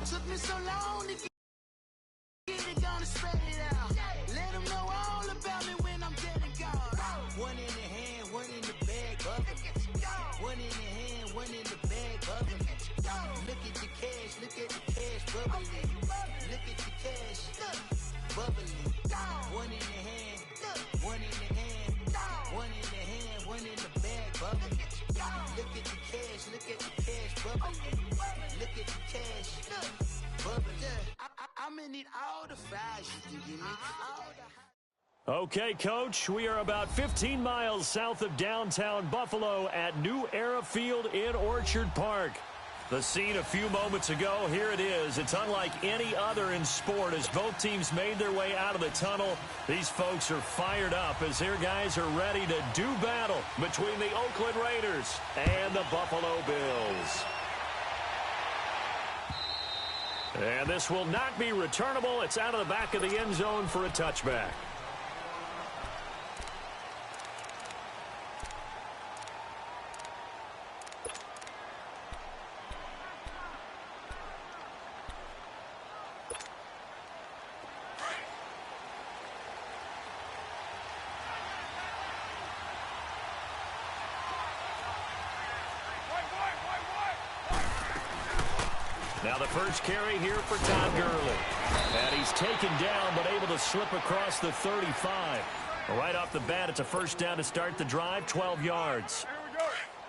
Took me so long to get it, gonna spread it out. Let them know all about me when I'm dead and gone. One in the hand, one in the bag, bubbling. One in the hand, one in the bag, bubbling. Look at the cash, bubbling. Look at the cash, bubbling. One in the hand, one in the hand, one in the hand, one in the bag, bubbling. Look at the cash, bubbling. Look at the cash, bubbling. I'm gonna need all the fries you can give me. Okay, Coach, we are about 15 miles south of downtown Buffalo at New Era Field in Orchard Park. The scene a few moments ago, here it is. It's unlike any other in sport as both teams made their way out of the tunnel. These folks are fired up as their guys are ready to do battle between the Oakland Raiders and the Buffalo Bills. And this will not be returnable. It's out of the back of the end zone for a touchback. Now the first carry here for Todd Gurley. And he's taken down but able to slip across the 35. Right off the bat, it's a first down to start the drive, 12 yards.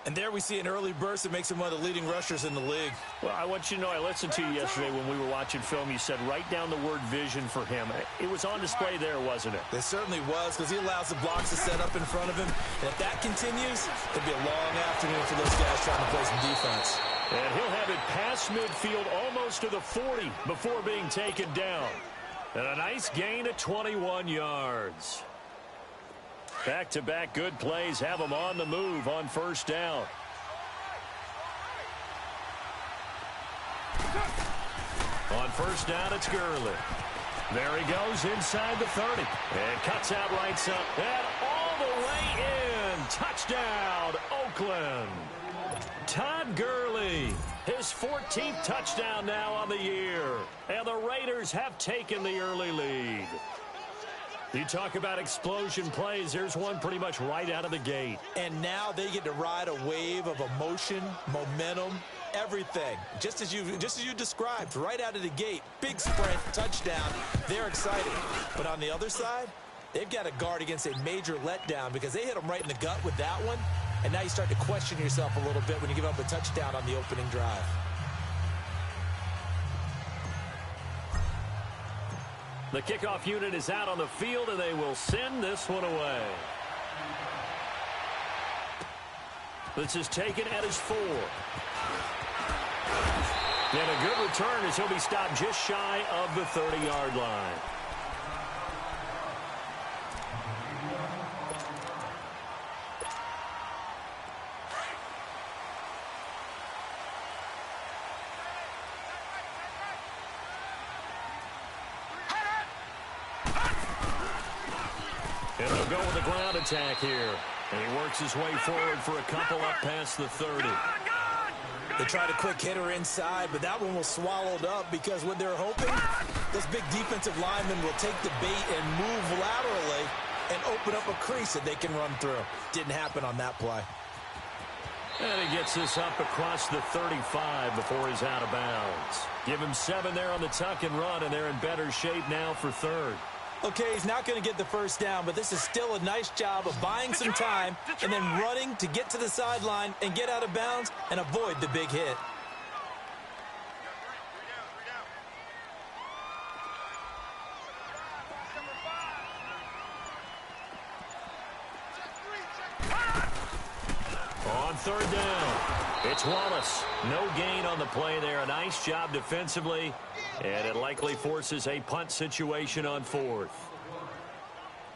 And there we see an early burst that makes him one of the leading rushers in the league. Well, I want you to know, I listened to you yesterday when we were watching film. You said write down the word vision for him. It was on display there, wasn't it? It certainly was, because he allows the blocks to set up in front of him. And if that continues, it'll be a long afternoon for those guys trying to play some defense. And he'll have it past midfield almost to the 40 before being taken down. And a nice gain of 21 yards. Back-to-back good plays have him on the move on first down. On first down, it's Gurley. There he goes inside the 30. And cuts out right side. And all the way in. Touchdown, Oakland. Todd Gurley, his 14th touchdown now on the year. And the Raiders have taken the early lead. You talk about explosion plays. There's one pretty much right out of the gate. And now they get to ride a wave of emotion, momentum, everything. Just as you described, right out of the gate. Big sprint, touchdown. They're excited. But on the other side, they've got to guard against a major letdown because they hit them right in the gut with that one. And now you start to question yourself a little bit when you give up a touchdown on the opening drive. The kickoff unit is out on the field, and they will send this one away. This is taken at his 4. And a good return as he'll be stopped just shy of the 30-yard line. And they'll go with the ground attack here. And he works his way forward for a couple up past the 30. They tried a quick hitter inside, but that one was swallowed up because what they're hoping, this big defensive lineman will take the bait and move laterally and open up a crease that they can run through. Didn't happen on that play. And he gets this up across the 35 before he's out of bounds. Give him 7 there on the tuck and run, and they're in better shape now for third. Okay, he's not going to get the first down, but this is still a nice job of buying some time and then running to get to the sideline and get out of bounds and avoid the big hit. On third down, it's Wallace. No gain on the play there. A nice job defensively, and it likely forces a punt situation on fourth.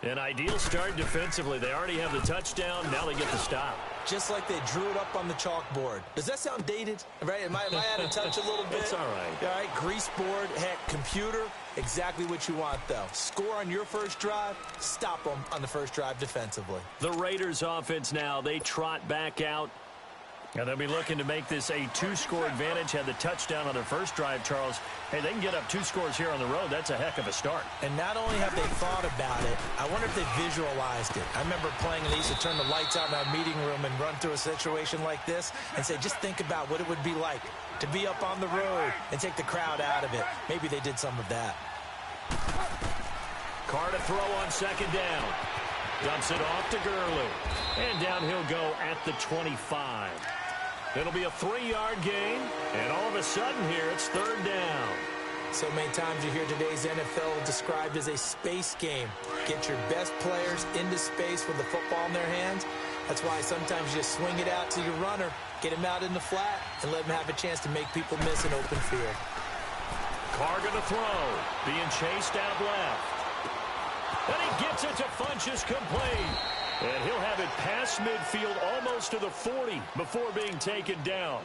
An ideal start defensively. They already have the touchdown. Now they get the stop. Just like they drew it up on the chalkboard. Does that sound dated? Right? Am I out of touch a little bit? It's all right. All right, grease board, heck, computer, exactly what you want, though. Score on your first drive, stop them on the first drive defensively. The Raiders offense now, they trot back out. And they'll be looking to make this a two-score advantage. Had the touchdown on their first drive, Charles. Hey, they can get up 2 scores here on the road. That's a heck of a start. And not only have they thought about it, I wonder if they visualized it. I remember playing and they used to turn the lights out in our meeting room and run through a situation like this and say, just think about what it would be like to be up on the road and take the crowd out of it. Maybe they did some of that. Carr to throw on second down. Dumps it off to Gurley. And down he'll go at the 25. It'll be a 3-yard gain. And all of a sudden here, it's third down. So many times you hear today's NFL described as a space game. Get your best players into space with the football in their hands. That's why sometimes you just swing it out to your runner, get him out in the flat, and let him have a chance to make people miss an open field. Carr gonna throw. Being chased out left. And he gets it to Funchess complete. And he'll have it past midfield almost to the 40 before being taken down.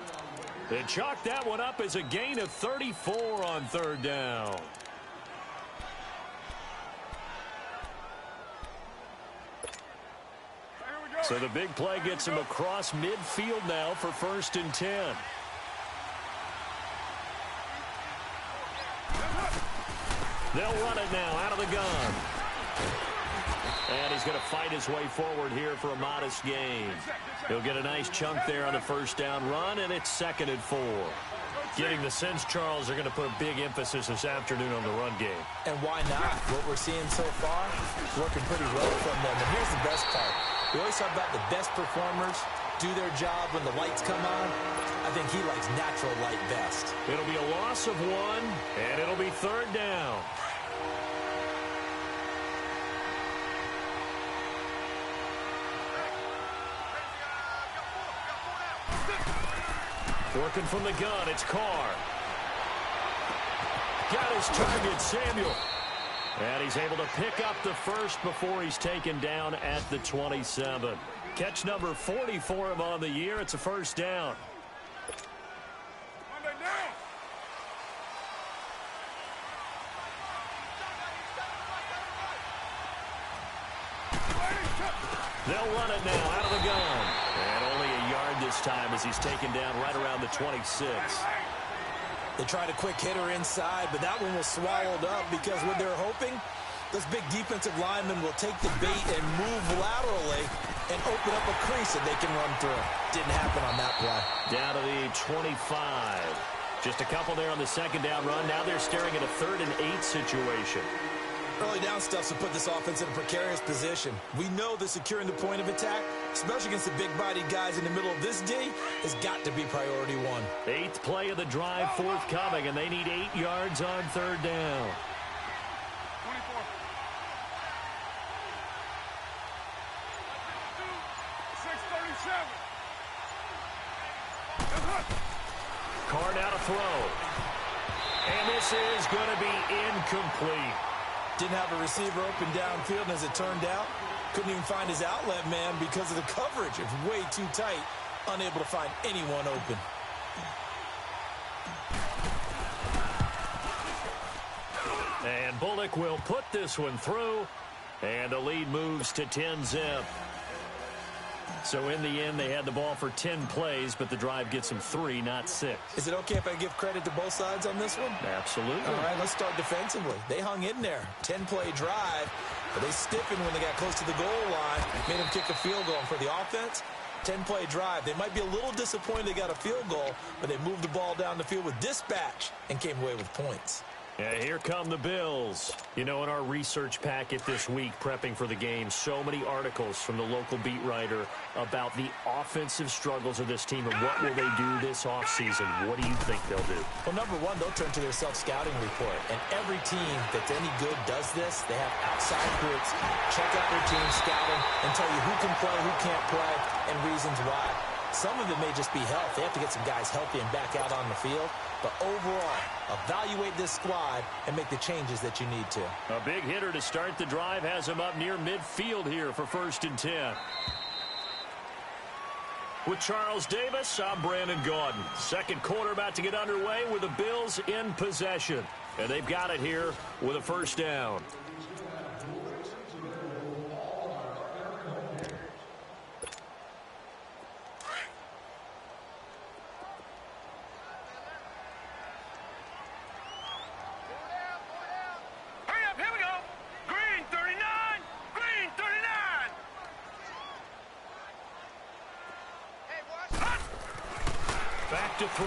They chalk that one up as a gain of 34 on third down. So the big play gets him across midfield now for 1st and 10. They'll run it now out of the gun. And he's going to fight his way forward here for a modest gain. He'll get a nice chunk there on the first down run, and it's 2nd and 4. Getting the sense, Charles, they're going to put a big emphasis this afternoon on the run game. And why not? What we're seeing so far is working pretty well from them. And here's the best part. We always talk about the best performers do their job when the lights come on. I think he likes natural light best. It'll be a loss of 1, and it'll be third down. Working from the gun, it's Carr. Got his target, Samuel. And he's able to pick up the first before he's taken down at the 27. Catch number 40 for him on the year. It's a first down. They'll run it now out of the gun. And only a yard this time as he's taken down right around the 26. They tried a quick hitter inside, but that one was swallowed up because what they're hoping, those big defensive linemen will take the bait and move laterally and open up a crease that they can run through. Didn't happen on that play. Down to the 25. Just a couple there on the second down run. Now they're staring at a 3rd and 8 situation. Early down stuff to put this offense in a precarious position. We know that securing the point of attack, especially against the big-bodied guys in the middle of this D, has got to be priority 1. 8th play of the drive forthcoming, and they need 8 yards on third down. 24. Carr now to throw. And this is going to be incomplete. Didn't have a receiver open downfield, and as it turned out, couldn't even find his outlet man because of the coverage. It's way too tight, unable to find anyone open. And Bullock will put this one through, and the lead moves to 10-zip. So in the end, they had the ball for 10 plays, but the drive gets them 3, not 6. Is it okay if I give credit to both sides on this one? Absolutely. All right, let's start defensively. They hung in there. 10-play drive, but they stiffened when they got close to the goal line, made them kick a field goal. And for the offense, 10-play drive. They might be a little disappointed they got a field goal, but they moved the ball down the field with dispatch and came away with points. Yeah, here come the Bills. You know, in our research packet this week, prepping for the game, so many articles from the local beat writer about the offensive struggles of this team and what will they do this offseason. What do you think they'll do? Well, number one, they'll turn to their self-scouting report. And every team that's any good does this. They have outside groups, check out their team, scout them, and tell you who can play, who can't play, and reasons why. Some of it may just be health. They have to get some guys healthy and back out on the field. But overall, evaluate this squad and make the changes that you need to. A big hitter to start the drive has him up near midfield here for 1st and 10. With Charles Davis, I'm Brandon Gaudin. Second quarter about to get underway with the Bills in possession. And they've got it here with a first down. to throw.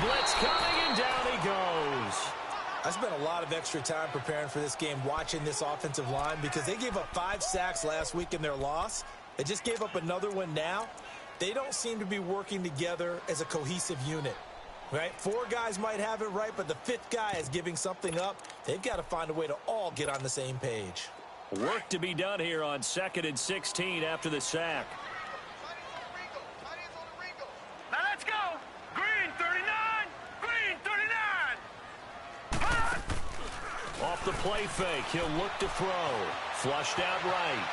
Blitz coming, and down he goes. I spent a lot of extra time preparing for this game watching this offensive line because they gave up 5 sacks last week in their loss. They just gave up another one now. They don't seem to be working together as a cohesive unit. Right? 4 guys might have it right, but the 5th guy is giving something up. They've got to find a way to all get on the same page. Work to be done here on 2nd and 16 after the sack. Now let's go. Green 39. Green 39. Off the play fake, he'll look to throw. Flushed out right.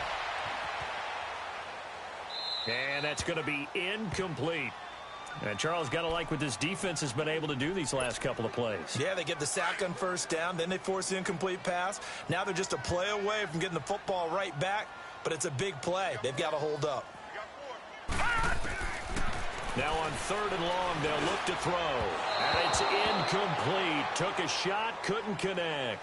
And that's going to be incomplete. And Charles, got to like what this defense has been able to do these last couple of plays. Yeah, they get the sack on first down, then they force the incomplete pass. Now they're just a play away from getting the football right back, but it's a big play. They've got to hold up. Now on 3rd and long, they'll look to throw. And it's incomplete. Took a shot, couldn't connect.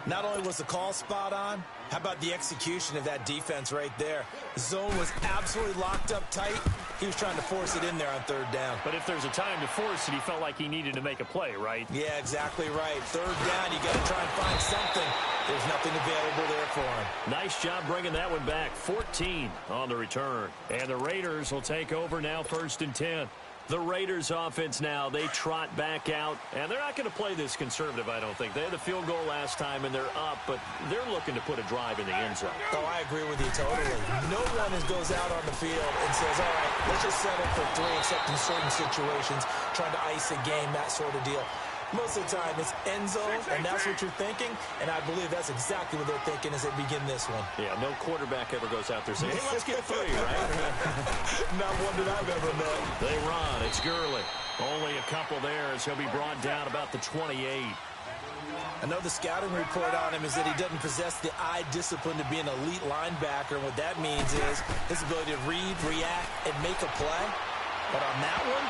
Not only was the call spot on, how about the execution of that defense right there? The zone was absolutely locked up tight. He was trying to force it in there on 3rd down. But if there's a time to force it, he felt like he needed to make a play, right? Yeah, exactly right. 3rd down, you got to try and find something. There's nothing available there for him. Nice job bringing that one back. 14 on the return. And the Raiders will take over now 1st and 10. The Raiders offense now, they trot back out, and they're not going to play this conservative, I don't think. They had the field goal last time, and they're up, but they're looking to put a drive in the end zone. Oh, I agree with you totally. No one goes out on the field and says, all right, let's just settle for 3, except in certain situations, trying to ice a game, that sort of deal. Most of the time, it's end zone, and that's what you're thinking, and I believe that's exactly what they're thinking as they begin this one. Yeah, no quarterback ever goes out there saying, hey, let's get 3, right? Not one that I've ever met. They run. It's Gurley. Only a couple there as he'll be brought down about the 28. I know the scouting report on him is that he doesn't possess the eye discipline to be an elite linebacker, and what that means is his ability to read, react, and make a play. But on that one,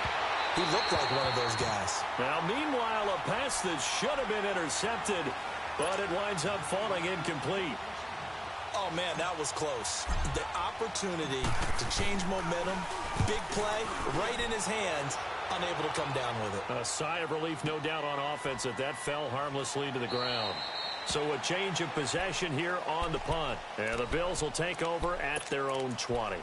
he looked like one of those guys. Now, meanwhile, a pass that should have been intercepted, but it winds up falling incomplete. Oh, man, that was close. The opportunity to change momentum, big play, right in his hands, unable to come down with it. A sigh of relief, no doubt, on offense that fell harmlessly to the ground. So a change of possession here on the punt. And the Bills will take over at their own 20.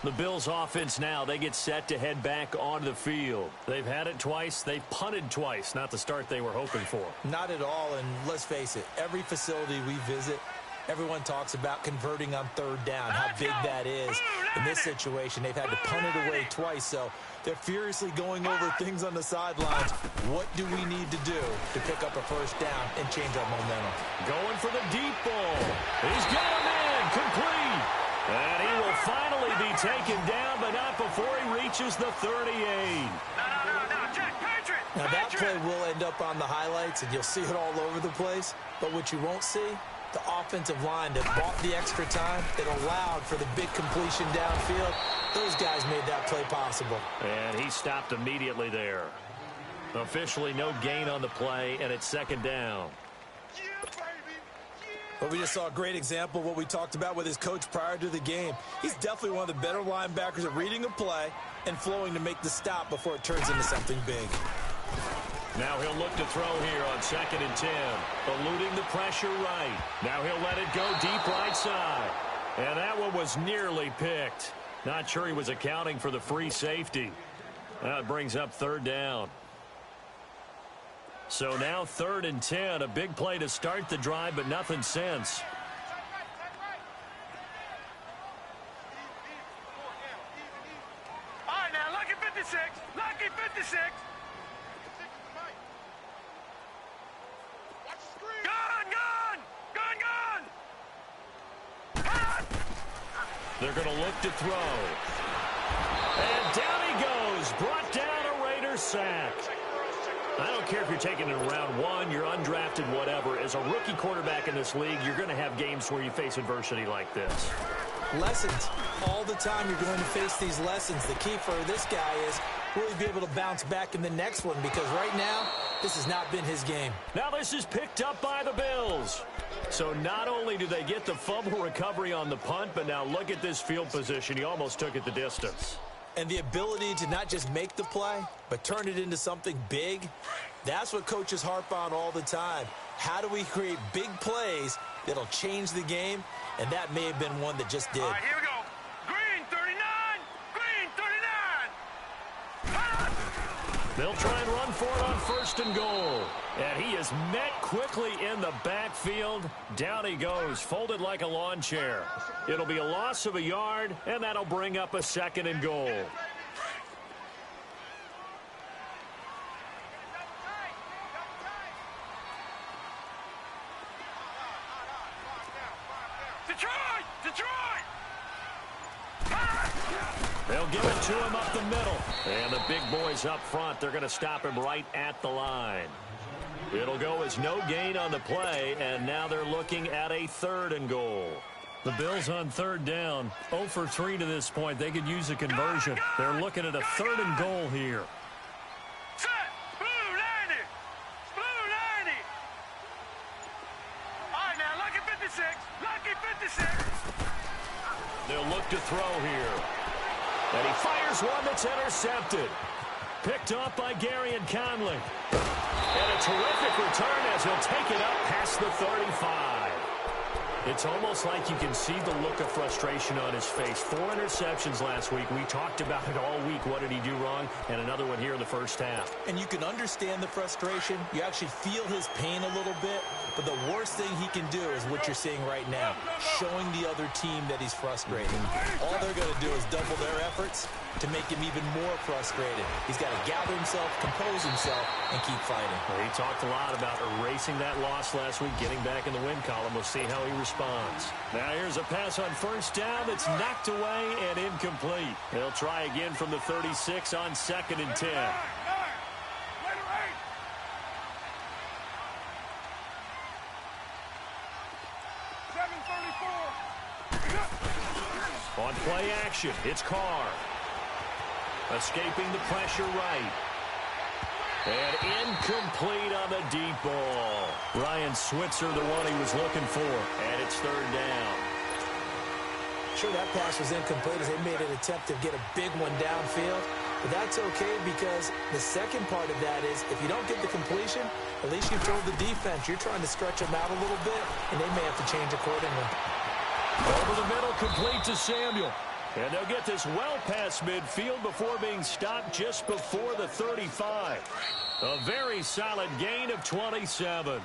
The Bills offense now, they get set to head back onto the field. They've had it twice. They've punted twice. Not the start they were hoping for. Not at all, and let's face it, every facility we visit, everyone talks about converting on 3rd down, how big that is. In this situation, they've had to punt it away twice, so they're furiously going over things on the sidelines. What do we need to do to pick up a 1st down and change our momentum? Going for the deep ball. He's got him in. Complete. And he will finally be taken down, but not before he reaches the 38. No, Jack, Patriot. Now, that play will end up on the highlights, and you'll see it all over the place. But what you won't see, the offensive line that bought the extra time, that allowed for the big completion downfield, those guys made that play possible. And he stopped immediately there. Officially no gain on the play, and it's 2nd down. But we just saw a great example of what we talked about with his coach prior to the game. He's definitely one of the better linebackers at reading a play and flowing to make the stop before it turns into something big. Now he'll look to throw here on 2nd and 10. Eluding the pressure right. Now he'll let it go deep right side. And that one was nearly picked. Not sure he was accounting for the free safety. That brings up 3rd down. So now 3rd and 10, a big play to start the drive, but nothing since. All right, now, lucky 56. Lucky 56. Gun! They're going to look to throw. And down he goes. Brought down a Raider sack. I don't care if you're taking it in round 1, you're undrafted, whatever. As a rookie quarterback in this league, you're going to have games where you face adversity like this. Lessons. All the time you're going to face these lessons. The key for this guy is will he be able to bounce back in the next one? Because right now, this has not been his game. Now this is picked up by the Bills. So not only do they get the fumble recovery on the punt, but now look at this field position. He almost took it the distance. And the ability to not just make the play, but turn it into something big, that's what coaches harp on all the time. How do we create big plays that'll change the game? And that may have been one that just did. All right, here we go. Green 39. Green 39. They'll try and run for it on 1st and goal. And he is met quickly in the backfield. Down he goes, folded like a lawn chair. It'll be a loss of a yard, and that'll bring up a 2nd and goal. Detroit! Detroit! They'll give it to him up the middle. And the big boys up front, they're going to stop him right at the line. It'll go as no gain on the play, and now they're looking at a 3rd and goal. The Bills on 3rd down, 0 for 3 to this point. They could use a conversion. They're looking at a 3rd and goal here. Set! Blue 90! Blue 90! All right, now, lucky 56. Lucky 56. They'll look to throw here. And he fires one that's intercepted. Picked off by Gary and Conley. And a terrific return as he'll take it up past the 35. It's almost like you can see the look of frustration on his face. 4 interceptions last week. We talked about it all week. What did he do wrong? And another one here in the first half. And you can understand the frustration. You actually feel his pain a little bit. But the worst thing he can do is what you're seeing right now, showing the other team that he's frustrated. All they're going to do is double their efforts to make him even more frustrated. He's got to gather himself, compose himself, and keep fighting. Well, he talked a lot about erasing that loss last week, getting back in the win column. We'll see how he responds. Now here's a pass on 1st down that's knocked away and incomplete. They'll try again from the 36 on 2nd and 10. On play action, it's Carr. Escaping the pressure right. And incomplete on the deep ball. Ryan Switzer, the one he was looking for. And it's 3rd down. Sure, that pass was incomplete as they made an attempt to get a big one downfield. But that's okay because the second part of that is if you don't get the completion, at least you told the defense you're trying to stretch them out a little bit, and they may have to change accordingly. Over the middle, complete to Samuel. And they'll get this well past midfield before being stopped just before the 35. A very solid gain of 27.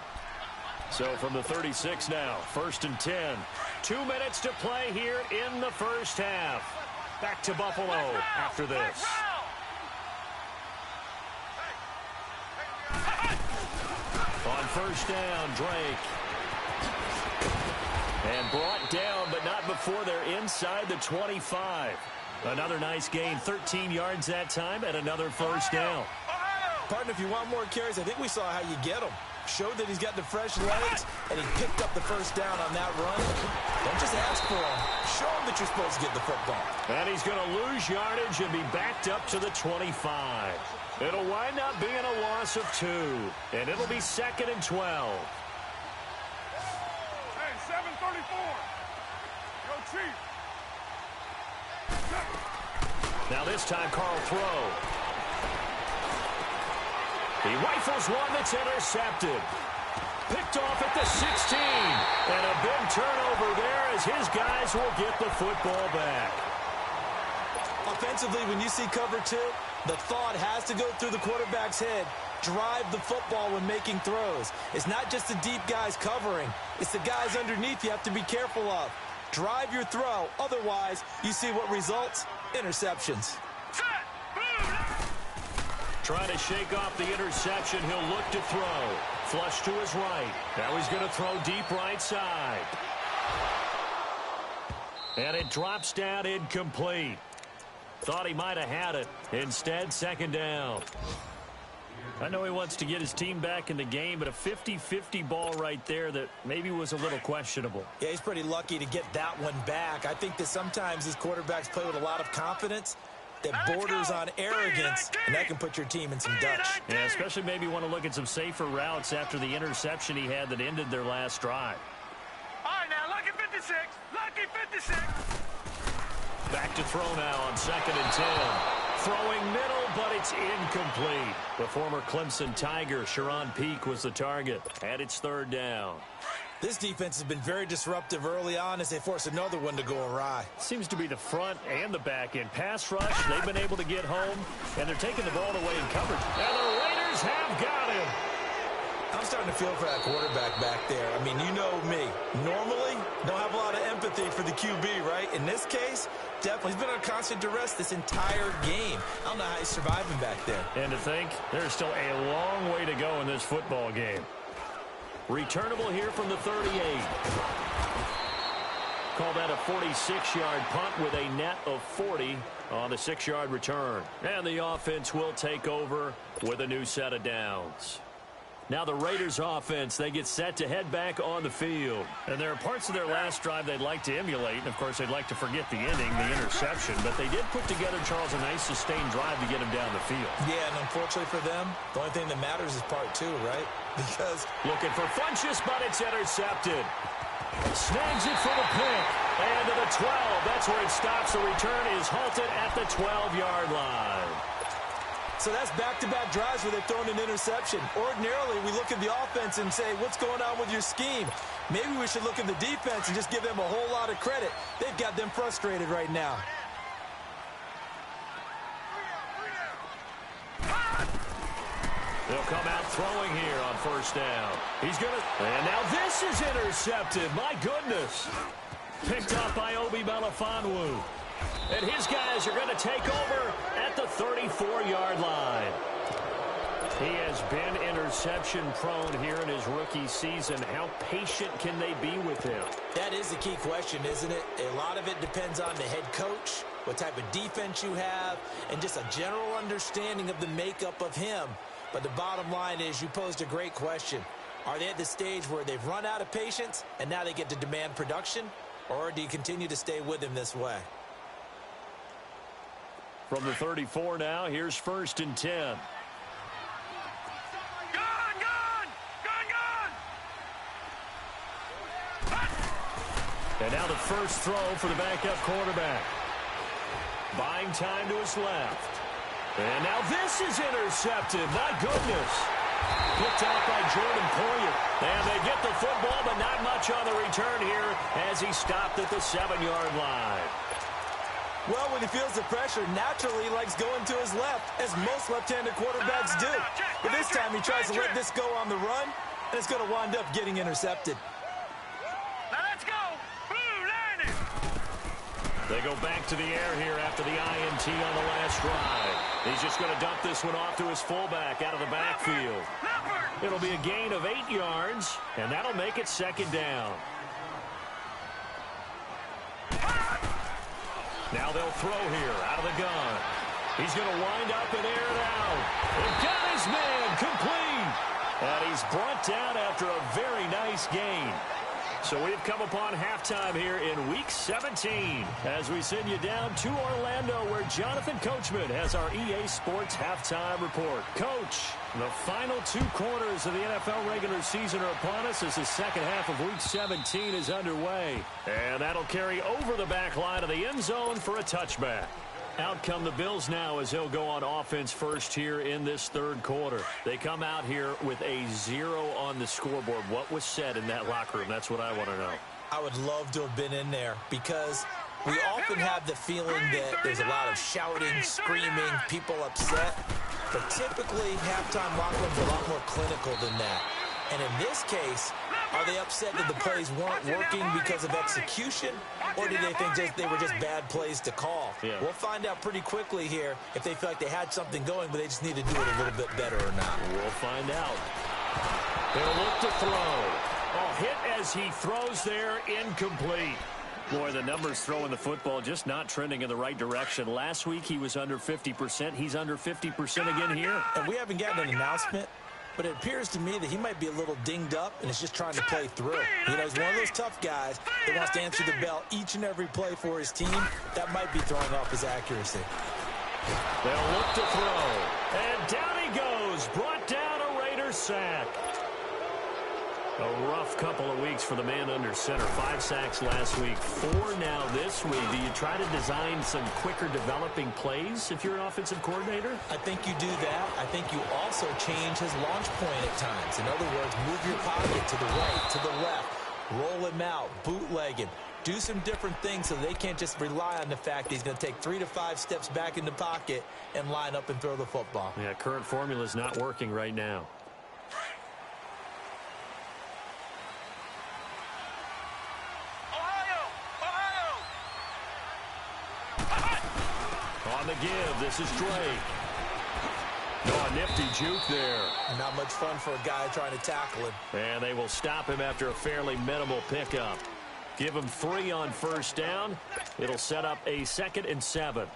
So from the 36 now, 1st and 10. 2 minutes to play here in the first half. Back to Buffalo after this. On 1st down, Drake. And brought down, but not before they're inside the 25. Another nice gain, 13 yards that time, and another 1st down. Partner, if you want more carries, I think we saw how you get him. Showed that he's got the fresh legs, and he picked up the 1st down on that run. Don't just ask for him. Show him that you're supposed to get the football. And he's going to lose yardage and be backed up to the 25. It'll wind up being a loss of 2, and it'll be 2nd and 12. Hey, 734. Yo, Chief. Now this time, Carl throw. He rifles one that's intercepted. Picked off at the 16. And a big turnover there as his guys will get the football back. Offensively, when you see cover 2, the thought has to go through the quarterback's head. Drive the football when making throws. It's not just the deep guys covering. It's the guys underneath you have to be careful of. Drive your throw. Otherwise, you see what results? Interceptions. Trying to shake off the interception. He'll look to throw. Flush to his right. Now he's going to throw deep right side. And it drops down incomplete. Thought he might have had it. Instead, 2nd down. I know he wants to get his team back in the game, but a 50-50 ball right there that maybe was a little questionable. Yeah, he's pretty lucky to get that one back. I think that sometimes these quarterbacks play with a lot of confidence that borders on arrogance, and that can put your team in some dutch. Yeah, especially maybe want to look at some safer routes after the interception he had that ended their last drive. All right, now, lucky 56. Lucky 56. Back to throw now on 2nd and 10. Throwing middle, but it's incomplete. The former Clemson Tiger, Sharon Peak, was the target. And it's 3rd down. This defense has been very disruptive early on as they force another one to go awry. Seems to be the front and the back end. Pass rush, they've been able to get home, and they're taking the ball away in coverage. And the Raiders have got him. I'm starting to feel for that quarterback back there. I mean, you know me. Normally, don't have a lot of empathy for the QB, right? In this case, definitely. He's been under constant duress this entire game. I don't know how he's surviving back there. And to think, there's still a long way to go in this football game. Returnable here from the 38. Call that a 46-yard punt with a net of 40 on the 6-yard return. And the offense will take over with a new set of downs. Now the Raiders offense, they get set to head back on the field. And there are parts of their last drive they'd like to emulate. And, of course, they'd like to forget the ending, the interception. But they did put together, Charles, a nice sustained drive to get him down the field. Yeah, and unfortunately for them, the only thing that matters is part 2, right? Because looking for Funchess, but it's intercepted. Snags it for the pick. And to the 12. That's where it stops. The return is halted at the 12-yard line. So that's back-to-back drives where they've thrown an interception. Ordinarily, we look at the offense and say, what's going on with your scheme? Maybe we should look at the defense and just give them a whole lot of credit. They've got them frustrated right now. They'll come out throwing here on 1st down. He's going to... And now this is intercepted. My goodness. Picked up by Obi Melifonwu. And his guys are going to take over at the 34-yard line. He has been interception-prone here in his rookie season. How patient can they be with him? That is the key question, isn't it? A lot of it depends on the head coach, what type of defense you have, and just a general understanding of the makeup of him. But the bottom line is you posed a great question. Are they at the stage where they've run out of patience and now they get to demand production? Or do you continue to stay with him this way? From the 34 now, here's 1st and 10. Gone! And now the first throw for the backup quarterback. Buying time to his left. And now this is intercepted. My goodness. Picked out by Jordan Poyer. And they get the football, but not much on the return here as he stopped at the 7-yard line. Well, when he feels the pressure, naturally he likes going to his left, as most left-handed quarterbacks do. But this time he tries to let this go on the run, and it's going to wind up getting intercepted. Now let's go! Blue landing! They go back to the air here after the INT on the last drive. He's just going to dump this one off to his fullback out of the backfield. It'll be a gain of 8 yards, and that'll make it 2nd down. Now they'll throw here out of the gun. He's going to wind up and air it out. And got his man complete. And he's brought down after a very nice gain. So we've come upon halftime here in Week 17 as we send you down to Orlando where Jonathan Coachman has our EA Sports Halftime Report. Coach, the final 2 quarters of the NFL regular season are upon us as the second half of Week 17 is underway. And that'll carry over the back line of the end zone for a touchback. Out come the Bills now as they'll go on offense first here in this 3rd quarter. They come out here with a 0 on the scoreboard. What was said in that locker room? That's what I want to know. I would love to have been in there because we often have the feeling that there's a lot of shouting, screaming, people upset. But typically, halftime locker rooms are a lot more clinical than that. And in this case, are they upset that the plays weren't working because of execution? Or do they think they were just bad plays to call? Yeah. We'll find out pretty quickly here if they feel like they had something going, but they just need to do it a little bit better or not. We'll find out. They'll look to throw. Oh, hit as he throws there, incomplete. Boy, the numbers throwing the football just not trending in the right direction. Last week he was under 50%. He's under 50% again here. And we haven't gotten an announcement, but it appears to me that he might be a little dinged up and is just trying to play through. You know, he's one of those tough guys that wants to answer the bell each and every play for his team. That might be throwing off his accuracy. They'll look to throw. And down he goes. Brought down a Raiders sack. A rough couple of weeks for the man under center. 5 sacks last week, 4 now this week. Do you try to design some quicker developing plays if you're an offensive coordinator? I think you do that. I think you also change his launch point at times. In other words, move your pocket to the right, to the left, roll him out, bootleg him. Do some different things so they can't just rely on the fact that he's going to take 3 to 5 steps back in the pocket and line up and throw the football. Yeah, current formula is not working right now. On the give, this is Drake. Oh, a nifty juke there. Not much fun for a guy trying to tackle him. And they will stop him after a fairly minimal pickup. Give him 3 on first down. It'll set up a 2nd and 7.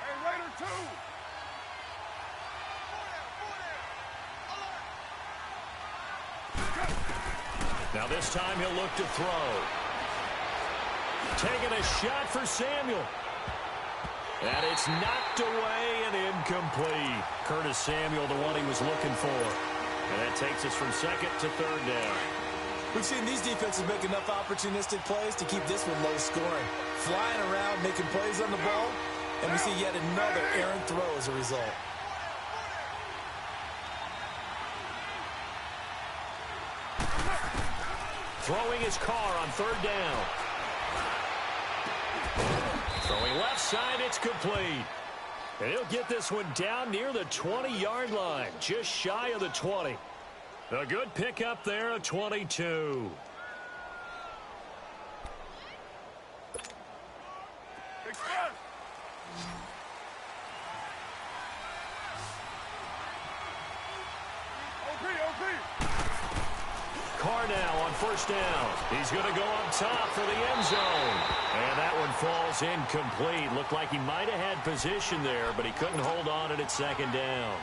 Hey, Raider 2. Now this time he'll look to throw. Taking a shot for Samuel. And it's knocked away and incomplete. Curtis Samuel, the one he was looking for. And that takes us from 2nd to 3rd down. We've seen these defenses make enough opportunistic plays to keep this one low scoring. Flying around, making plays on the ball, and we see yet another errant throw as a result. Throwing his car on 3rd down. Throwing left side, it's complete. And he'll get this one down near the 20-yard line, just shy of the 20. A good pickup there, a 22. Express. OP. Carr now on 1st down. He's going to go up top for the end zone. And that one falls incomplete. Looked like he might have had position there, but he couldn't hold on it at 2nd down.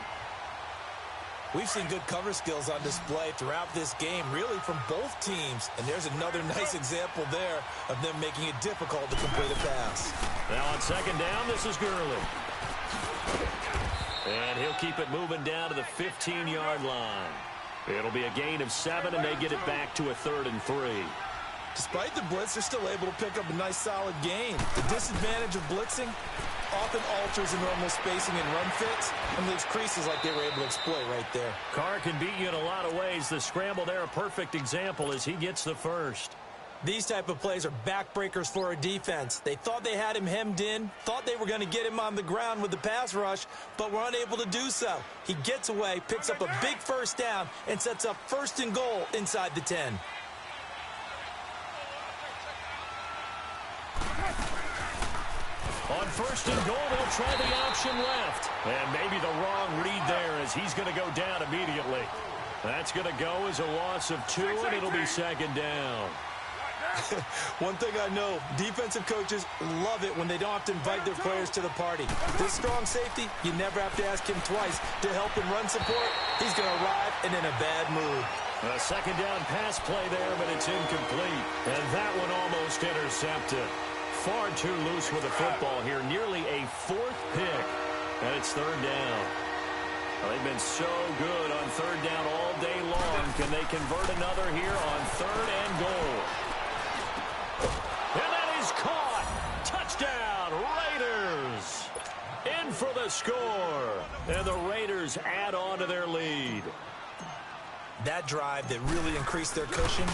We've seen good cover skills on display throughout this game, really from both teams. And there's another nice example there of them making it difficult to complete a pass. Now on 2nd down, this is Gurley. And he'll keep it moving down to the 15-yard line. It'll be a gain of 7, and they get it back to a 3rd and 3. Despite the blitz, they're still able to pick up a nice solid gain. The disadvantage of blitzing often alters the normal spacing and run fits and leaves creases like they were able to exploit right there. Carr can beat you in a lot of ways. The scramble there, a perfect example as he gets the first. These type of plays are backbreakers for a defense. They thought they had him hemmed in, thought they were going to get him on the ground with the pass rush, but were unable to do so. He gets away, picks up a big first down, and sets up 1st and goal inside the 10. On 1st and goal, they'll try the option left. And maybe the wrong read there as he's going to go down immediately. That's going to go as a loss of 2, and it'll be 2nd down. One thing I know, defensive coaches love it when they don't have to invite their players to the party. This strong safety, you never have to ask him twice to help him run support. He's going to arrive and in a bad mood. A 2nd down pass play there, but it's incomplete. And that one almost intercepted. Far too loose with the football here. Nearly a 4th pick. And it's 3rd down. Well, they've been so good on 3rd down all day long. Can they convert another here on 3rd and goal? And that is caught. Touchdown, Raiders. In for the score. And the Raiders add on to their lead. That drive that really increased their cushion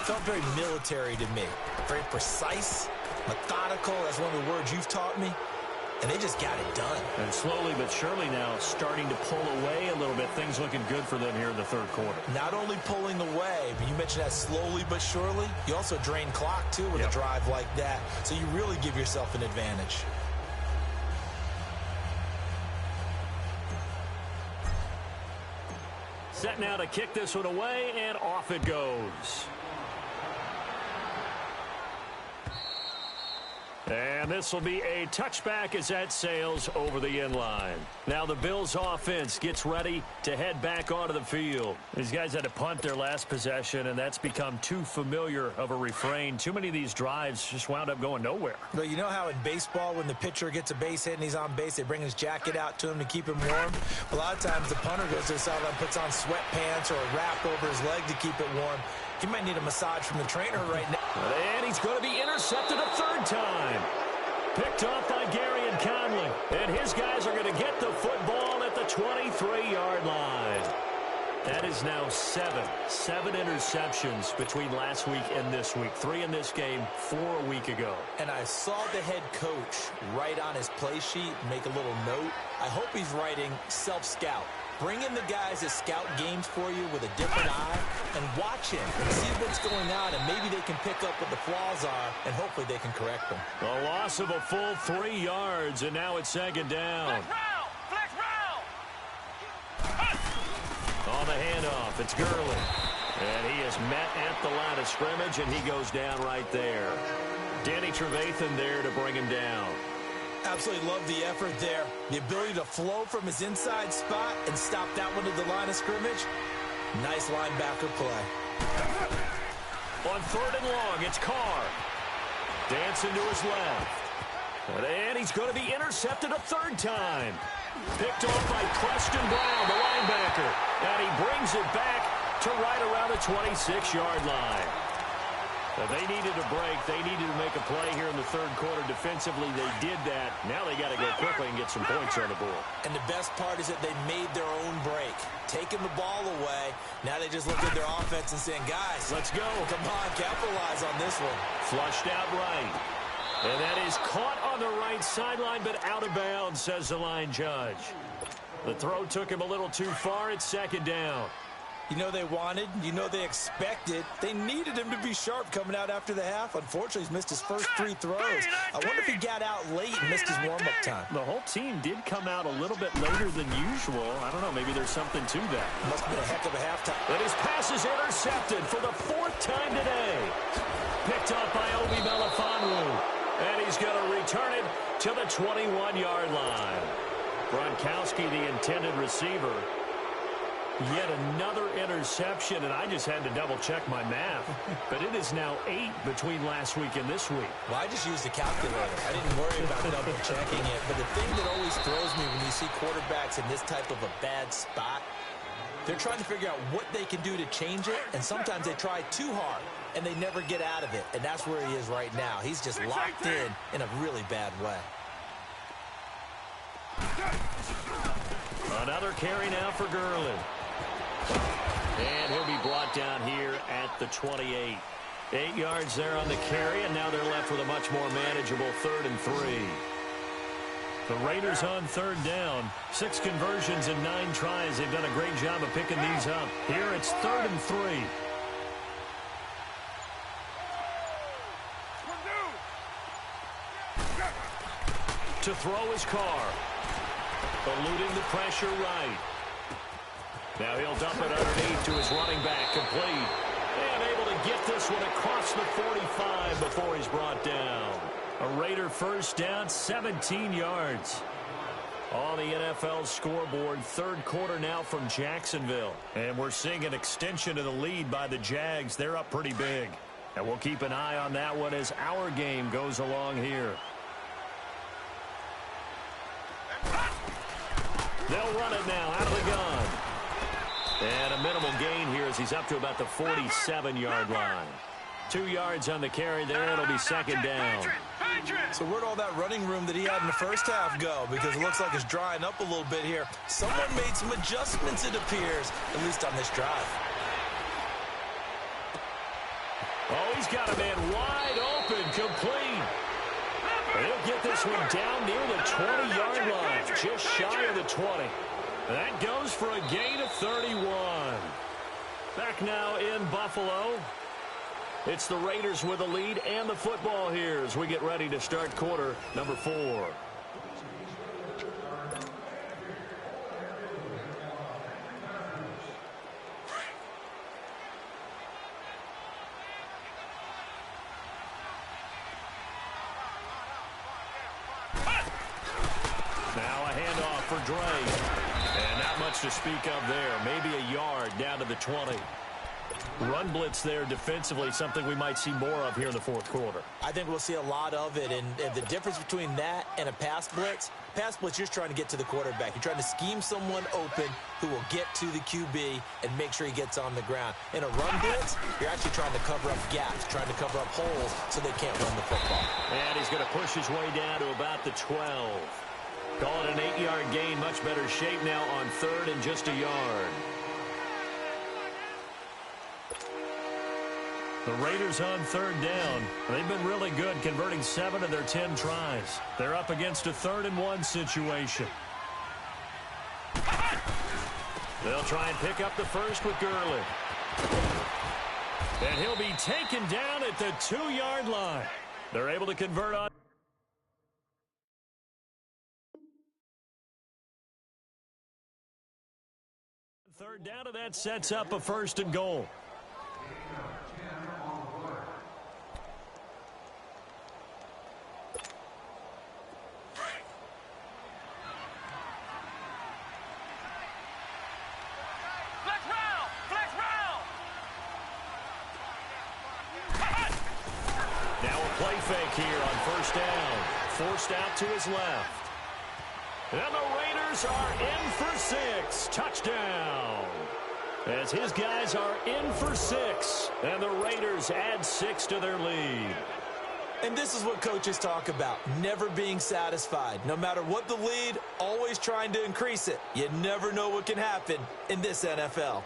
felt very military to me. Very precise, methodical. That's one of the words you've taught me. And they just got it done. And slowly but surely now starting to pull away a little bit. Things looking good for them here in the 3rd quarter. Not only pulling away, but you mentioned that slowly but surely. You also drain clock, too, with a drive like that. So you really give yourself an advantage. Set now to kick this one away, and off it goes. And this will be a touchback as that sails over the inline. Now the Bills offense gets ready to head back onto the field. These guys had to punt their last possession, and that's become too familiar of a refrain. Too many of these drives just wound up going nowhere. Well, you know how in baseball when the pitcher gets a base hit and he's on base, they bring his jacket out to him to keep him warm? A lot of times the punter goes to the sideline, puts on sweatpants or a wrap over his leg to keep it warm. He might need a massage from the trainer right now. And he's going to be intercepted a third time. Picked off by Gary and Conley. And his guys are going to get the football at the 23-yard line. That is now seven interceptions between last week and this week. 3 in this game, 4 a week ago. And I saw the head coach write on his play sheet, make a little note. I hope he's writing self-scout. Bring in the guys that scout games for you with a different eye and watch him and see what's going on, and maybe they can pick up what the flaws are, and hopefully they can correct them. A loss of a full 3 yards, and now it's second down. Flex route! On the handoff, it's Gurley. And he is met at the line of scrimmage, and he goes down right there. Danny Trevathan there to bring him down. Absolutely love the effort there. The ability to flow from his inside spot and stop that one to the line of scrimmage. Nice linebacker play. On 3rd and long, it's Carr. Dancing to his left. And he's going to be intercepted a 3rd time. Picked off by Preston Brown, the linebacker. And he brings it back to right around the 26-yard line. They needed a break. They needed to make a play here in the 3rd quarter. Defensively, they did that. Now they got to go quickly and get some points on the board. And the best part is that they made their own break. Taking the ball away. Now they just look at their offense and saying, guys, let's go. Come on, capitalize on this one. Flushed out right. And that is caught on the right sideline, but out of bounds, says the line judge. The throw took him a little too far. It's 2nd down. You know they wanted, you know they expected. They needed him to be sharp coming out after the half. Unfortunately, he's missed his first 3 throws. I wonder if he got out late and missed his warm-up time. The whole team did come out a little bit later than usual. I don't know, maybe there's something to that. Must have been a heck of a halftime. And his pass is intercepted for the 4th time today. Picked up by Obi Melifonwu. And he's going to return it to the 21-yard line. Gronkowski, the intended receiver. Yet another interception, and I just had to double-check my math. But it is now 8 between last week and this week. Well, I just used the calculator. I didn't worry about double-checking it. But the thing that always throws me when you see quarterbacks in this type of a bad spot, they're trying to figure out what they can do to change it, and sometimes they try too hard, and they never get out of it. And that's where he is right now. He's just locked in a really bad way. Another carry now for Gurley. And he'll be brought down here at the 28. 8 yards there on the carry, and now they're left with a much more manageable 3rd and 3. The Raiders on 3rd down. 6 conversions in 9 tries. They've done a great job of picking these up. Here it's 3rd and 3. To throw his Carr. Eluding the pressure right. Now he'll dump it underneath to his running back, complete. And able to get this one across the 45 before he's brought down. A Raider first down, 17 yards. On the NFL scoreboard, 3rd quarter now from Jacksonville. And we're seeing an extension of the lead by the Jags. They're up pretty big. And we'll keep an eye on that one as our game goes along here. They'll run it now out of the gun. And a minimal gain here as he's up to about the 47-yard line. 2 yards on the carry there. It'll be 2nd down. So where'd all that running room that he had in the first half go? Because it looks like it's drying up a little bit here. Someone made some adjustments, it appears, at least on this drive. Oh, he's got a man wide open, complete. He'll get this one down near the 20-yard line, just shy of the 20. That goes for a gain of 31. Back now in Buffalo. It's the Raiders with the lead and the football here as we get ready to start quarter number 4. handoff for Dre. And not much to speak of there. Maybe a yard down to the 20. Run blitz there defensively, something we might see more of here in the fourth quarter. I think we'll see a lot of it, and the difference between that and a pass blitz, you're trying to get to the quarterback. You're trying to scheme someone open who will get to the QB and make sure he gets on the ground. In a run blitz, you're actually trying to cover up gaps, trying to cover up holes so they can't run the football. And he's going to push his way down to about the 12. Call it an 8-yard gain, much better shape now on third and just a yard. The Raiders on third down. They've been really good, converting 7 of their 10 tries. They're up against a 3rd-and-1 situation. They'll try and pick up the first with Gurley. And he'll be taken down at the 2-yard line. They're able to convert on. Third down, and that sets up a 1st and goal. Here on 1st down, forced out to his left. And the Raiders are in for 6. Touchdown. As his guys are in for 6, and the Raiders add 6 to their lead. And this is what coaches talk about, never being satisfied. No matter what the lead, always trying to increase it. You never know what can happen in this NFL.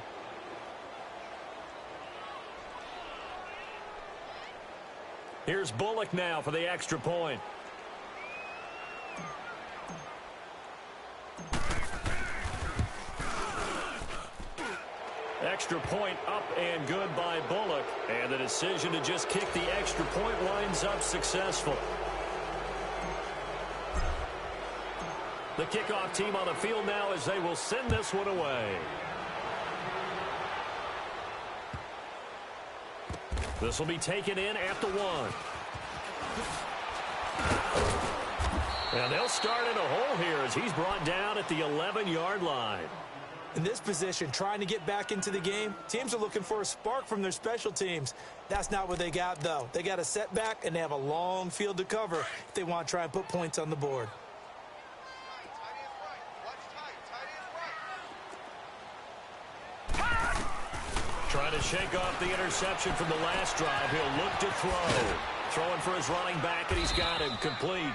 Here's Bullock now for the extra point. Extra point up and good by Bullock. And the decision to just kick the extra point winds up successful. The kickoff team on the field now as they will send this one away. This will be taken in at the 1. And they'll start in a hole here as he's brought down at the 11-yard line. In this position, trying to get back into the game, teams are looking for a spark from their special teams. That's not what they got, though. They got a setback, and they have a long field to cover if they want to try and put points on the board. Trying to shake off the interception from the last drive. He'll look to throw. Throwing for his running back, and he's got him complete.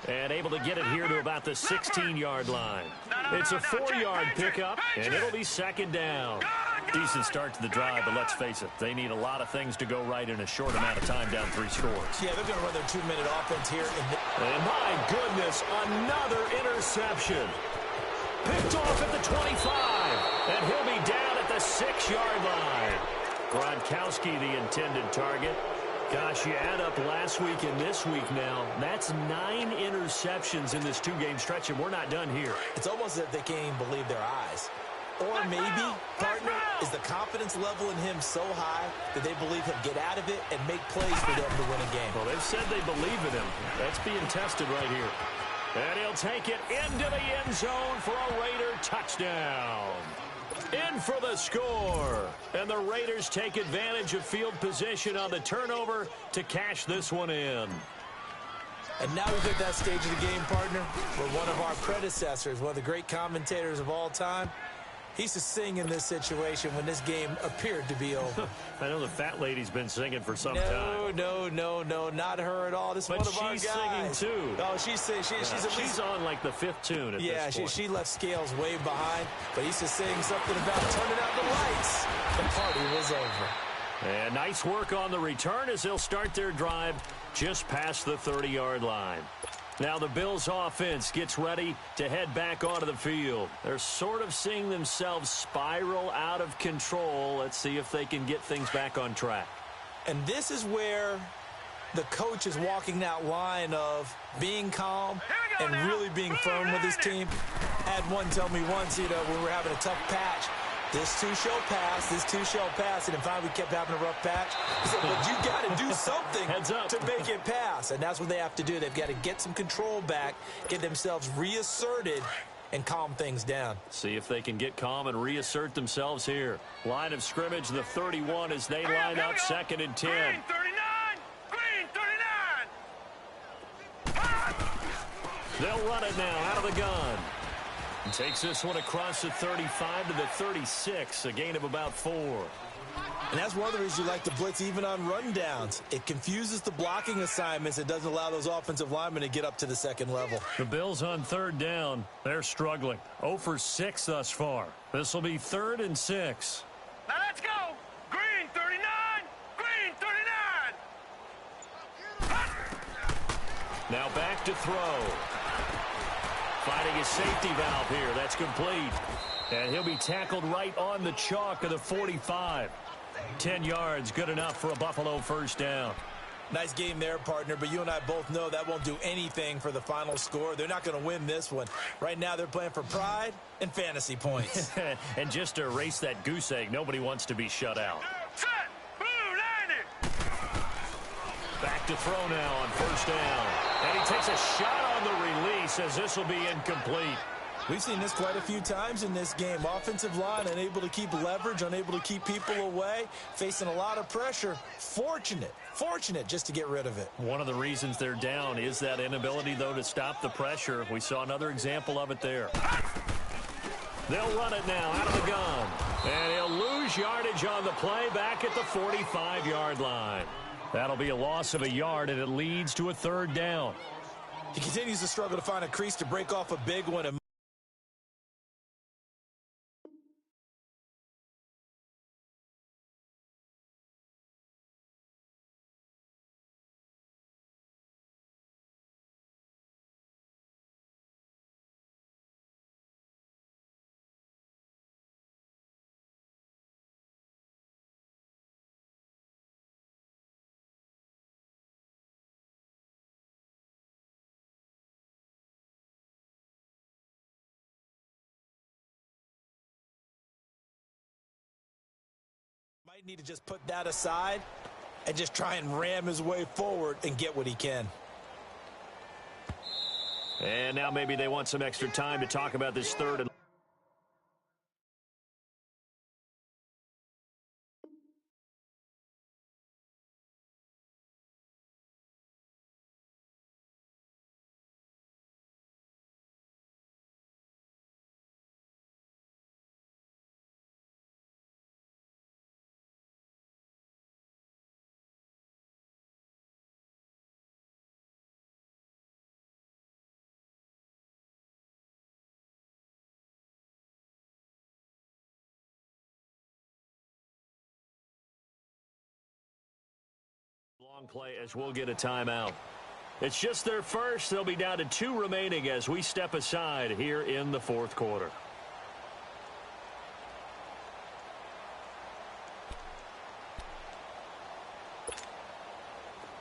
And able to get it here to about the 16-yard line. It's a 4-yard pickup, and it'll be 2nd down. Decent start to the drive, but let's face it, they need a lot of things to go right in a short amount of time down 3 scores. Yeah, they're going to run their 2-minute offense here. And my goodness, another interception. Picked off at the 25, and he'll be down at the 6-yard line. Gronkowski, the intended target. Gosh, you add up last week and this week now, that's 9 interceptions in this 2-game stretch, and we're not done here. It's almost as if they can't even believe their eyes. Or maybe, partner, is the confidence level in him so high that they believe he'll get out of it and make plays for them to win a game. Well, they've said they believe in him. That's being tested right here. And he'll take it into the end zone for a Raider touchdown. In for the score. And the Raiders take advantage of field position on the turnover to cash this one in. And now we've hit that stage of the game, partner, where one of our predecessors, one of the great commentators of all time, he used to sing in this situation when this game appeared to be over. I know the fat lady's been singing for some time. No, not her at all. This is one of our guys. But she's singing too. Oh, she's on like the 5th tune at this point. She left Scales way behind, but he used to sing something about turning out the lights. The party was over. And nice work on the return as they'll start their drive just past the 30-yard line. Now the Bills offense gets ready to head back onto the field. They're sort of seeing themselves spiral out of control. Let's see if they can get things back on track. And this is where the coach is walking that line of being calm and really being firm with his team. I had one tell me once, when we were having a tough patch, this too shall pass, this too shall pass. And then finally we kept having a rough patch. He said, but you got to do something to make it pass. And that's what they have to do. They've got to get some control back, get themselves reasserted, and calm things down. See if they can get calm and reassert themselves here. Line of scrimmage, the 31 as they line up 2nd and 10. Green 39! Green 39! They'll run it now out of the gun. And takes this one across the 35 to the 36, a gain of about 4. And that's one of the reasons you like to blitz even on rundowns. It confuses the blocking assignments. It doesn't allow those offensive linemen to get up to the second level. The Bills on 3rd down. They're struggling. 0 for 6 thus far. This will be 3rd and 6. Now let's go! Green 39! Green 39! Now back to throw. Finding his safety valve here. That's complete. And he'll be tackled right on the chalk of the 45. 10 yards, good enough for a Buffalo first down. Nice game there, partner, but you and I both know that won't do anything for the final score. They're not going to win this one. Right now, they're playing for pride and fantasy points. And just to erase that goose egg, nobody wants to be shut out. Set! Blue 90! Back to throw now on first down. And he takes a shot on the release as this will be incomplete. We've seen this quite a few times in this game. Offensive line unable to keep leverage, unable to keep people away, facing a lot of pressure. Fortunate just to get rid of it. One of the reasons they're down is that inability, though, to stop the pressure. We saw another example of it there. They'll run it now out of the gun. And he'll lose yardage on the play back at the 45-yard line. That'll be a loss of a yard, and it leads to a 3rd down. He continues to struggle to find a crease to break off a big one. Might need to just put that aside and just try and ram his way forward and get what he can. And now maybe they want some extra time to talk about this 3rd and long play as we'll get a timeout. It's just their first. They'll be down to 2 remaining as we step aside here in the 4th quarter.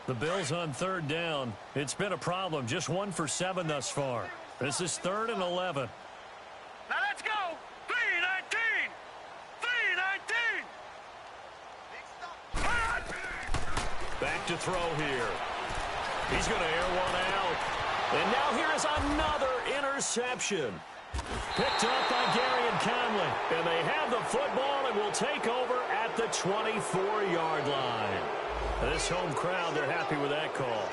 The Bills on 3rd down. It's been a problem. Just 1 for 7 thus far. This is 3rd and 11. Now let's go! 319! 319! Back to throw here. He's going to air one out. And now here is another interception. Picked up by Gary and Conley. And they have the football and will take over at the 24-yard line. This home crowd, they're happy with that call.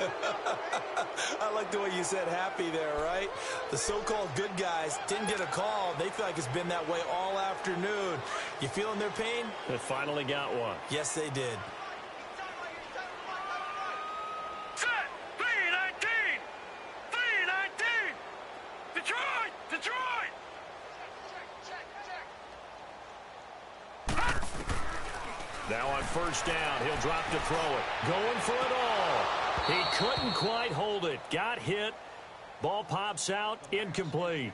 I like the way you said happy there, right? The so-called good guys didn't get a call. They feel like it's been that way all afternoon. You feeling their pain? They finally got one. Yes, they did. Set! 319! 319! Detroit! Detroit! Now on first down, he'll drop to throw it. Going for it all. He couldn't quite hold it. Got hit. Ball pops out. Incomplete.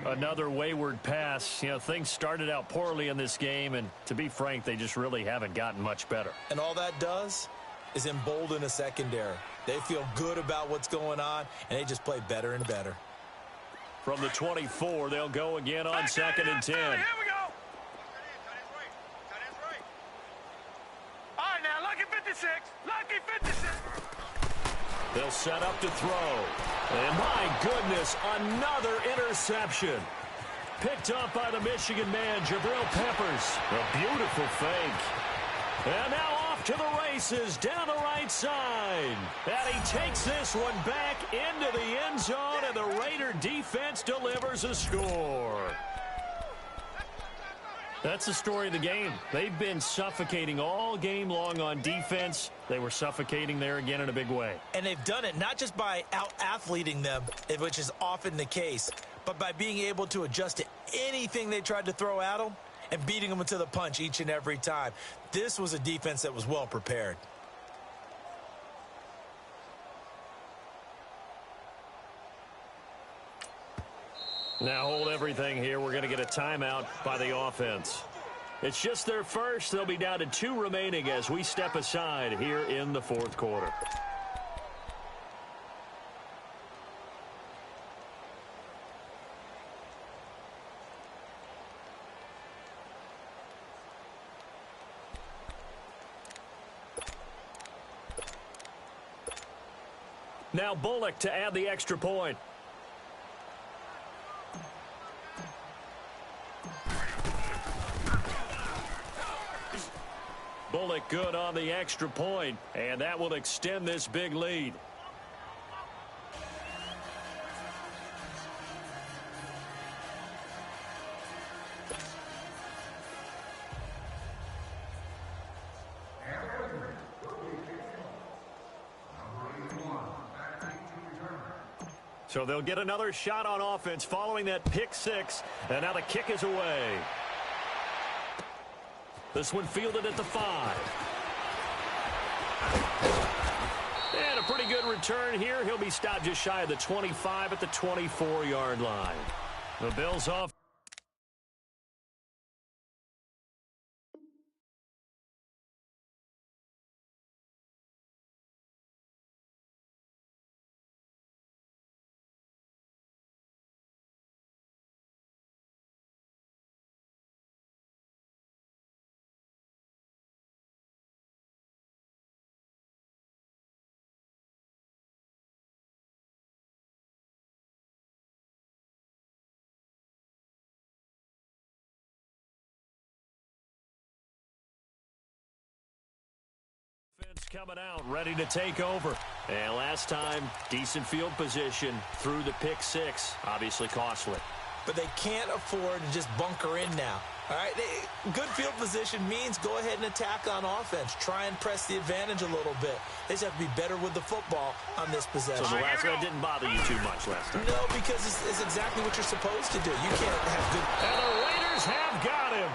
Another wayward pass. You know, things started out poorly in this game, and to be frank, they just really haven't gotten much better. And all that does is embolden a secondary. They feel good about what's going on, and they just play better and better. From the 24, they'll go again on 2nd and 10. Here we go! All right, now, lucky 56. Lucky 56. They'll set up to throw. And my goodness, another interception. Picked up by the Michigan man, Jabril Peppers. A beautiful fake. And now off to the races down the right side. And he takes this one back into the end zone, and the Raider defense delivers a score. That's the story of the game. They've been suffocating all game long on defense. They were suffocating there again in a big way. And they've done it not just by out-athleting them, which is often the case, but by being able to adjust to anything they tried to throw at them and beating them to the punch each and every time. This was a defense that was well prepared. Now hold everything here. We're going to get a timeout by the offense. It's just their first. They'll be down to 2 remaining as we step aside here in the fourth quarter. Now Bullock to add the extra point. Bullock good on the extra point, and that will extend this big lead. So they'll get another shot on offense following that pick six, and now the kick is away. This one fielded at the 5. And a pretty good return here. He'll be stopped just shy of the 25 at the 24-yard line. The Bills off. Coming out, ready to take over. And last time, decent field position through the pick six. Obviously costly. But they can't afford to just bunker in now. All right, good field position means go ahead and attack on offense. Try and press the advantage a little bit. They just have to be better with the football on this possession. So the last one didn't bother you too much last time? No, because it's exactly what you're supposed to do. You can't have good... And the Raiders have got him.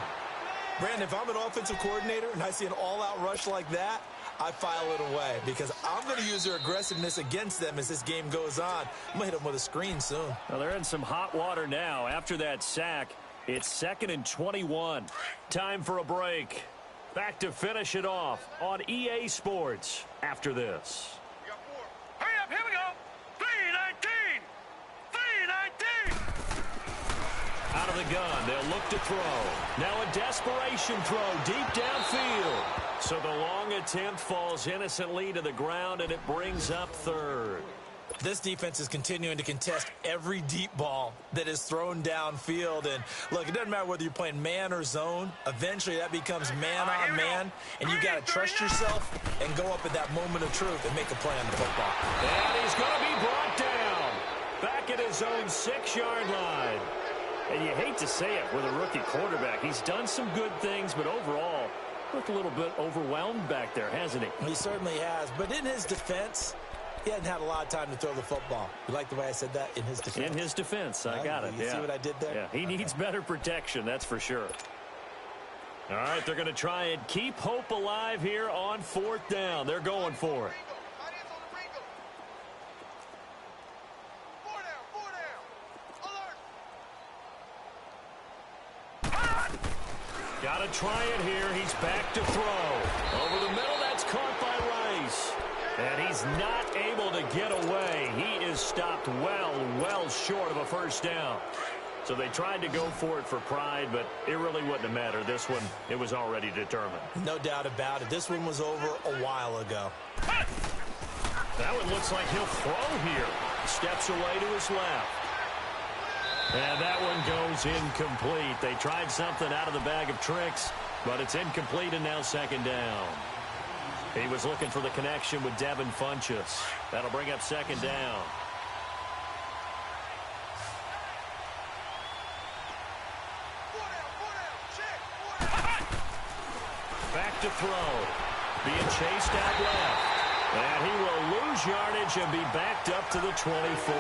Brandon, if I'm an offensive coordinator and I see an all-out rush like that, I file it away because I'm going to use their aggressiveness against them as this game goes on. I'm going to hit them with a screen soon. Well, they're in some hot water now. After that sack, it's 2nd and 21. Time for a break. Back to finish it off on EA Sports after this. Hurry up, here we go. 3-19. 3-19. Out of the gun, they'll look to throw. Now a desperation throw deep downfield. So the long attempt falls innocently to the ground, and it brings up 3rd. This defense is continuing to contest every deep ball that is thrown downfield. And, look, it doesn't matter whether you're playing man or zone. Eventually, that becomes man on man, and you got to trust yourself and go up at that moment of truth and make a play on the football. And he's going to be brought down back at his own 6-yard line. And you hate to say it with a rookie quarterback. He's done some good things, but overall, looked a little bit overwhelmed back there, hasn't he? He certainly has. But in his defense, he hadn't had a lot of time to throw the football. You like the way I said that? In his defense. In his defense. I got it. You see what I did there? Yeah, he needs better protection, that's for sure. All right, they're going to try and keep hope alive here on 4th down. They're going for it. Got to try it here. He's back to throw. Over the middle, that's caught by Rice. And he's not able to get away. He is stopped well short of a first down. So they tried to go for it for pride, but it really wouldn't have mattered. This one, it was already determined. No doubt about it. This one was over a while ago. That one looks like he'll throw here. Steps away to his left. And that one goes incomplete. They tried something out of the bag of tricks, but it's incomplete and now second down. He was looking for the connection with Devin Funchess. That'll bring up second down. Back to throw. Being chased out left. And he will lose yardage and be backed up to the 24.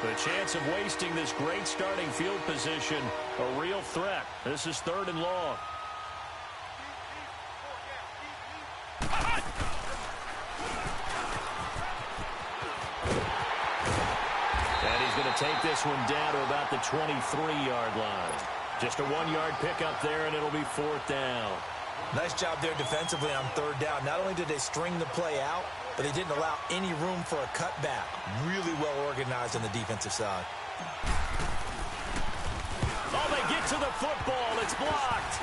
The chance of wasting this great starting field position, a real threat. This is 3rd and long. And he's going to take this one down to about the 23-yard line. Just a 1-yard pickup there, and it'll be 4th down. Nice job there defensively on 3rd down. Not only did they string the play out, but they didn't allow any room for a cutback. Really well organized on the defensive side. Oh, they get to the football. It's blocked.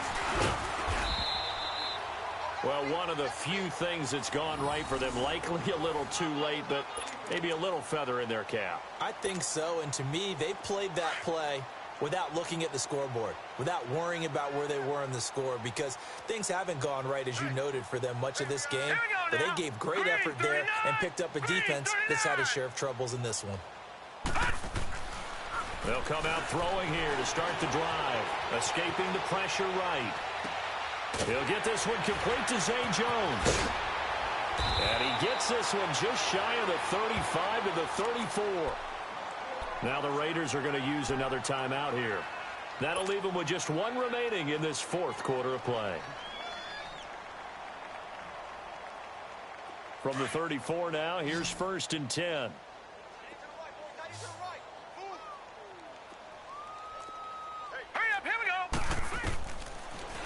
Well, one of the few things that's gone right for them. Likely a little too late, but maybe a little feather in their cap. I think so, and to me, they played that play without looking at the scoreboard, without worrying about where they were in the score, because things haven't gone right, as you noted, for them much of this game. But they gave great effort there and picked up a defense that's had a share of troubles in this one. They'll come out throwing here to start the drive, escaping the pressure right. He'll get this one complete to Zay Jones. And he gets this one just shy of the 35 to the 34. Now the Raiders are going to use another timeout here. That'll leave them with just 1 remaining in this 4th quarter of play. From the 34 now, here's 1st and 10.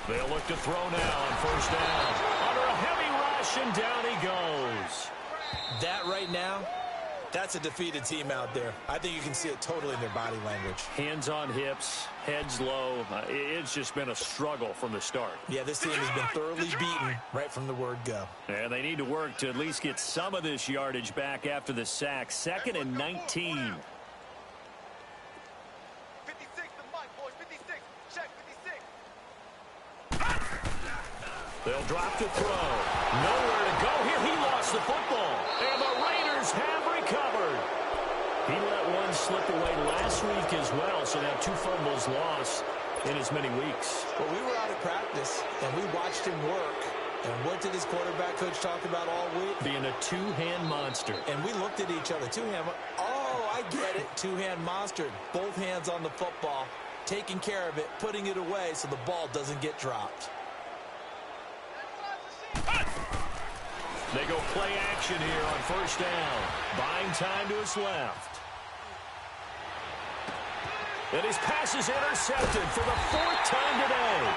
They'll look to throw now on 1st down. Under a heavy rush, and down he goes. That right now, that's a defeated team out there. I think you can see it totally in their body language. Hands on hips, heads low. It's just been a struggle from the start. Yeah, this team has been thoroughly beaten right from the word go. And they need to work to at least get some of this yardage back after the sack. 2nd and 19. They'll drop to throw. Nowhere to go here. He lost the football. And the Raiders have recovered. He let one slip away last week as well, so now 2 fumbles lost in as many weeks. Well, we were out of practice, and we watched him work. And what did his quarterback coach talk about all week? Being a 2-hand monster. And we looked at each other. 2-hand. Oh, I get it. 2-hand monster. Both hands on the football, taking care of it, putting it away so the ball doesn't get dropped. They go play action here on 1st down. Buying time to his left. And his pass is intercepted for the 4th time today.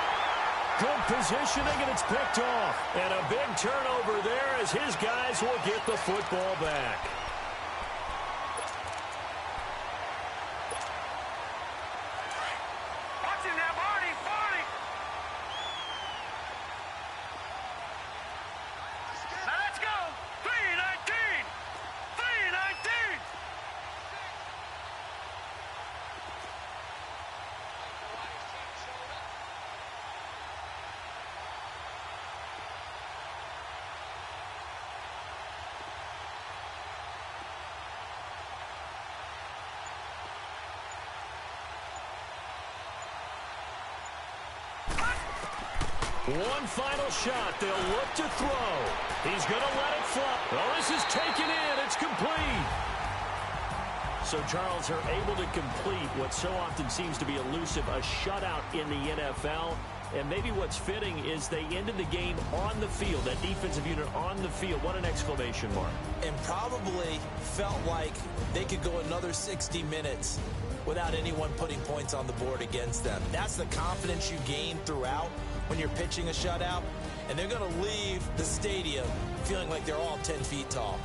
Good positioning, and it's picked off. And a big turnover there as his guys will get the football back. One final shot. They'll look to throw. He's going to let it fly. Oh, this is taken in. It's complete. So, Charles, are able to complete what so often seems to be elusive, a shutout in the NFL. And maybe what's fitting is they ended the game on the field, that defensive unit on the field. What an exclamation mark. And probably felt like they could go another 60 minutes without anyone putting points on the board against them. That's the confidence you gain throughout when you're pitching a shutout. And they're going to leave the stadium feeling like they're all 10 feet tall.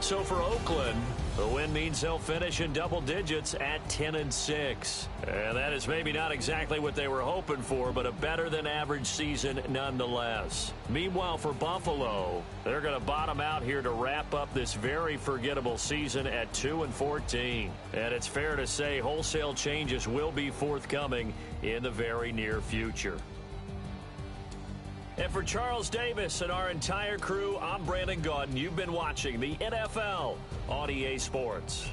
So for Oakland, the win means they'll finish in double digits at 10-6. And that is maybe not exactly what they were hoping for, but a better than average season nonetheless. Meanwhile, for Buffalo, they're going to bottom out here to wrap up this very forgettable season at 2-14. And it's fair to say wholesale changes will be forthcoming in the very near future. And for Charles Davis and our entire crew, I'm Brandon Gaudin. You've been watching the NFL on EA Sports.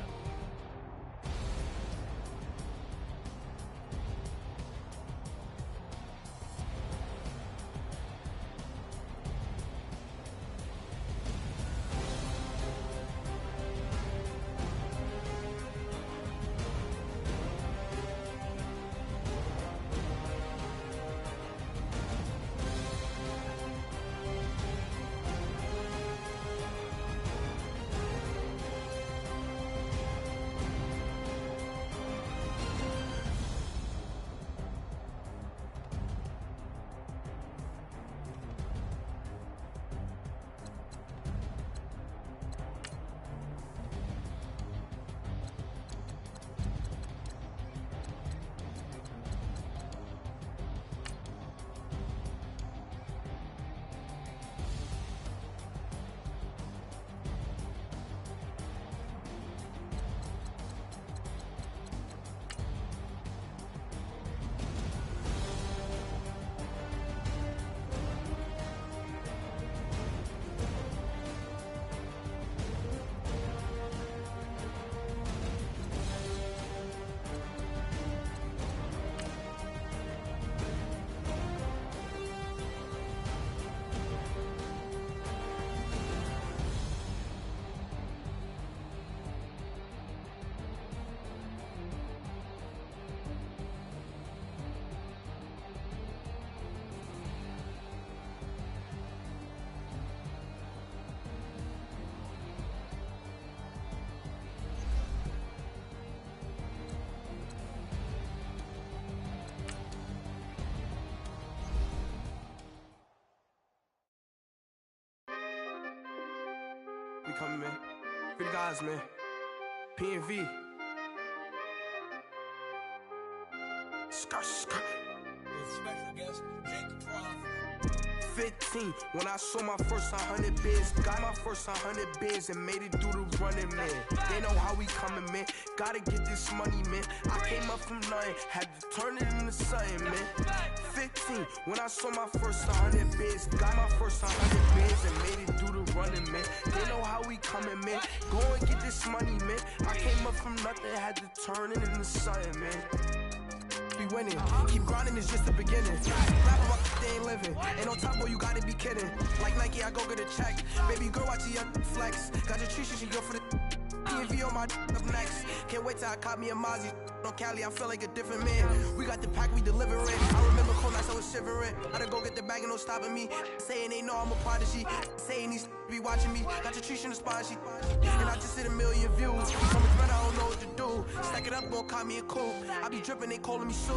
We coming, man. Free the guys, man. P&V. Skirt, skirt. Special guest, Jake Croft. 15, when I saw my first 100 bids. Got my first 100 bids and made it through the running, man. They know how we coming, man. Gotta get this money, man. I came up from nothing, had to turn it into something, man. 15, when I saw my first 100 bids. Got my first 100 bids and made it through the running, man. They know how we coming, man. Go and get this money, man. I came up from nothing, had to turn it into something, man. Be winning, keep grinding, it's just the beginning. Rap about they ain't living, ain't no top boy, you gotta be kidding. Like Nike, I go get a check. Baby girl, watch the young flex. Got your tree, she go for the P&V on my up next. Can't wait till I caught me a Mozzie. On Cali, I feel like a different man. We got the pack, we delivering. I remember cold nights, I was shivering. Gotta go get the bag and no stopping me. Saying they know I'm a prodigy. Saying these be watching me. Got your tree in the spot, she. And I just hit 1 million views. So much better, I don't know what to do. Stack it up, gon' call me a coupe. I be dripping, they calling me soup.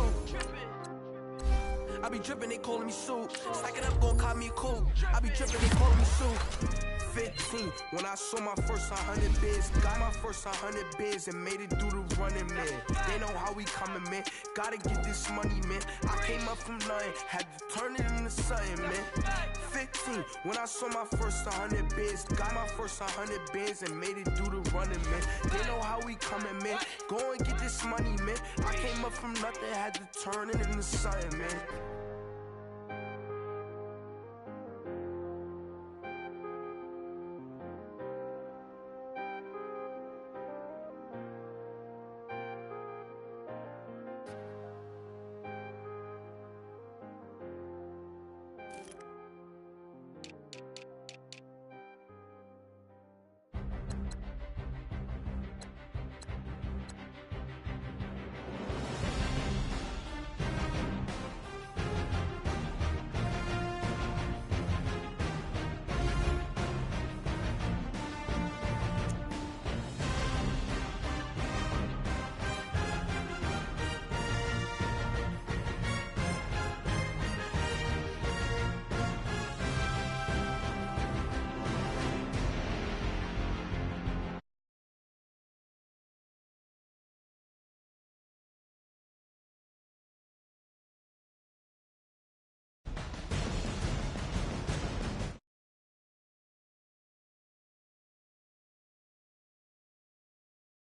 I be dripping, they calling me soup. Stack it up, gon' call me a coupe. I be dripping, they calling me soup. 15, when I saw my first 100 bids. Got my first 100 bids and made it through the running, man. They know how we coming, man. Gotta get this money, man. I came up from nothing, had to turn it into something, man. 15, when I saw my first 100 bids. Got my first 100 bids and made it through the running, man. They know how we coming, man. Go and get this money, man. I came up from nothing, had to turn it into something, man.